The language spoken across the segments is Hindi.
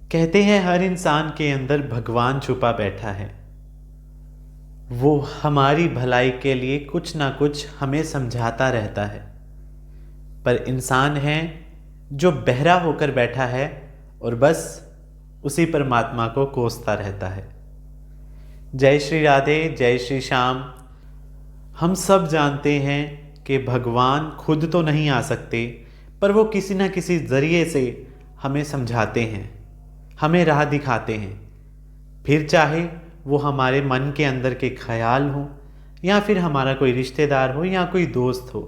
कहते हैं हर इंसान के अंदर भगवान छुपा बैठा है। वो हमारी भलाई के लिए कुछ ना कुछ हमें समझाता रहता है। पर इंसान है जो बहरा होकर बैठा है और बस उसी परमात्मा को कोसता रहता है। जय श्री राधे, जय श्री श्याम। हम सब जानते हैं कि भगवान खुद तो नहीं आ सकते, पर वो किसी न किसी ज़रिए से हमें समझाते हैं, हमें राह दिखाते हैं। फिर चाहे वो हमारे मन के अंदर के ख्याल हो, या फिर हमारा कोई रिश्तेदार हो या कोई दोस्त हो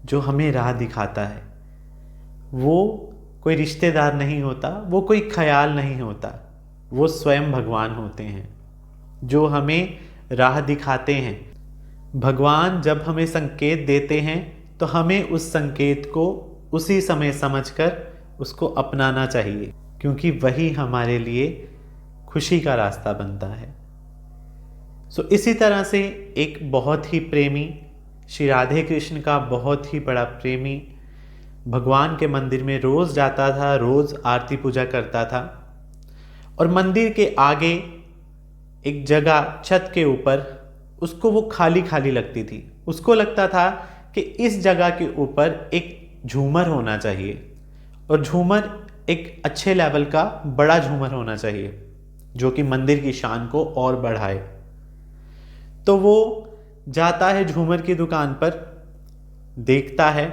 जो हमें राह दिखाता है। वो कोई रिश्तेदार नहीं होता, वो कोई ख्याल नहीं होता, वो स्वयं भगवान होते हैं जो हमें राह दिखाते हैं। भगवान जब हमें संकेत देते हैं तो हमें उस संकेत को उसी समय समझकर उसको अपनाना चाहिए, क्योंकि वही हमारे लिए खुशी का रास्ता बनता है। इसी तरह से एक बहुत ही प्रेमी, श्री राधे कृष्ण का बहुत ही बड़ा प्रेमी भगवान के मंदिर में रोज़ जाता था, रोज़ आरती पूजा करता था। और मंदिर के आगे एक जगह छत के ऊपर उसको वो खाली खाली लगती थी। उसको लगता था कि इस जगह के ऊपर एक झूमर होना चाहिए, और झूमर एक अच्छे लेवल का बड़ा झूमर होना चाहिए जो कि मंदिर की शान को और बढ़ाए। तो वो जाता है झूमर की दुकान पर, देखता है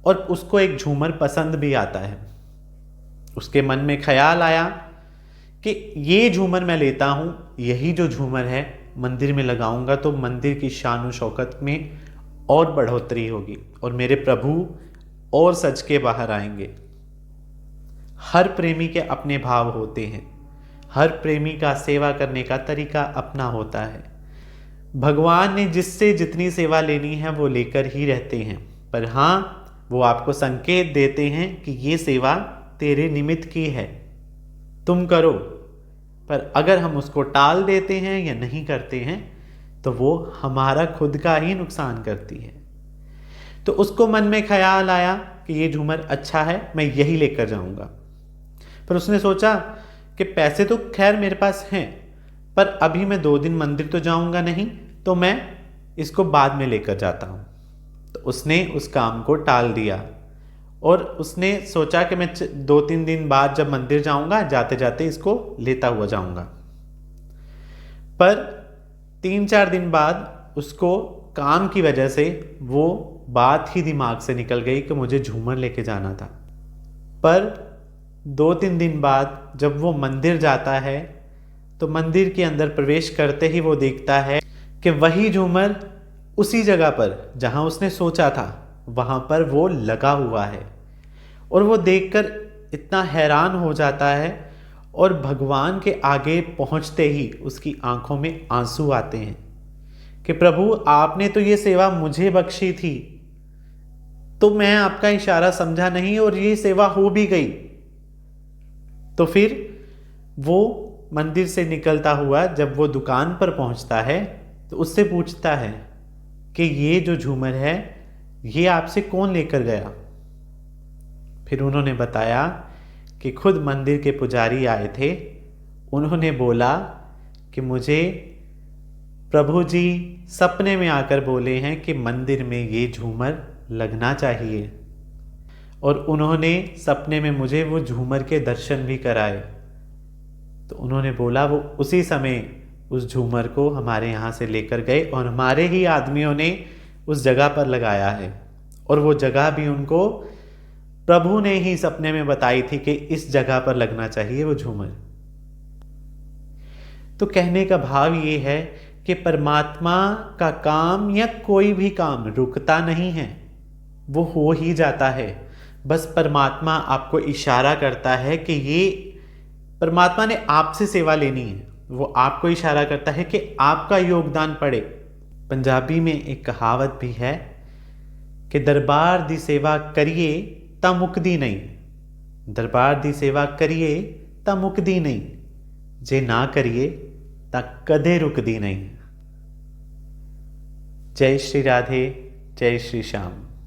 और उसको एक झूमर पसंद भी आता है। उसके मन में ख्याल आया कि ये झूमर मैं लेता हूँ, यही जो झूमर है मंदिर में लगाऊंगा तो मंदिर की शान व शौकत में और बढ़ोतरी होगी और मेरे प्रभु और सज के बाहर आएंगे। हर प्रेमी के अपने भाव होते हैं, हर प्रेमी का सेवा करने का तरीका अपना होता है। भगवान ने जिससे जितनी सेवा लेनी है वो लेकर ही रहते हैं, पर हाँ, वो आपको संकेत देते हैं कि ये सेवा तेरे निमित्त की है, तुम करो। पर अगर हम उसको टाल देते हैं या नहीं करते हैं तो वो हमारा खुद का ही नुकसान करती है। तो उसको मन में ख्याल आया कि ये झूमर अच्छा है, मैं यही लेकर जाऊंगा। पर उसने सोचा कि पैसे तो खैर मेरे पास हैं, पर अभी मैं 2 दिन मंदिर तो जाऊंगा नहीं, तो मैं इसको बाद में लेकर जाता हूँ। तो उसने उस काम को टाल दिया और उसने सोचा कि मैं 2-3 दिन बाद जब मंदिर जाऊंगा, जाते जाते इसको लेता हुआ जाऊंगा। पर 3-4 दिन बाद उसको काम की वजह से वो बात ही दिमाग से निकल गई कि मुझे झूमर लेके जाना था। पर 2-3 दिन बाद जब वो मंदिर जाता है तो मंदिर के अंदर प्रवेश करते ही वो देखता है कि वही झूमर उसी जगह पर जहां उसने सोचा था वहां पर वो लगा हुआ है। और वो देखकर इतना हैरान हो जाता है और भगवान के आगे पहुंचते ही उसकी आंखों में आंसू आते हैं कि प्रभु, आपने तो ये सेवा मुझे बख्शी थी, तो मैं आपका इशारा समझा नहीं और ये सेवा हो भी गई। तो फिर वो मंदिर से निकलता हुआ जब वो दुकान पर पहुंचता है तो उससे पूछता है कि ये जो झूमर है ये आपसे कौन लेकर गया। फिर उन्होंने बताया कि खुद मंदिर के पुजारी आए थे। उन्होंने बोला कि मुझे प्रभु जी सपने में आकर बोले हैं कि मंदिर में ये झूमर लगना चाहिए, और उन्होंने सपने में मुझे वो झूमर के दर्शन भी कराए। तो उन्होंने बोला वो उसी समय उस झूमर को हमारे यहाँ से लेकर गए और हमारे ही आदमियों ने उस जगह पर लगाया है, और वो जगह भी उनको प्रभु ने ही सपने में बताई थी कि इस जगह पर लगना चाहिए वो झूमर। तो कहने का भाव ये है कि परमात्मा का काम या कोई भी काम रुकता नहीं है, वो हो ही जाता है। बस परमात्मा आपको इशारा करता है कि ये परमात्मा ने आपसे सेवा लेनी है, वो आपको इशारा करता है कि आपका योगदान पड़े। पंजाबी में एक कहावत भी है कि दरबार दी सेवा करिए ता मुकदी नहीं, दरबार दी सेवा करिए ता मुकदी नहीं, जे ना करिए ता कदे रुकदी नहीं। जय श्री राधे, जय श्री श्याम।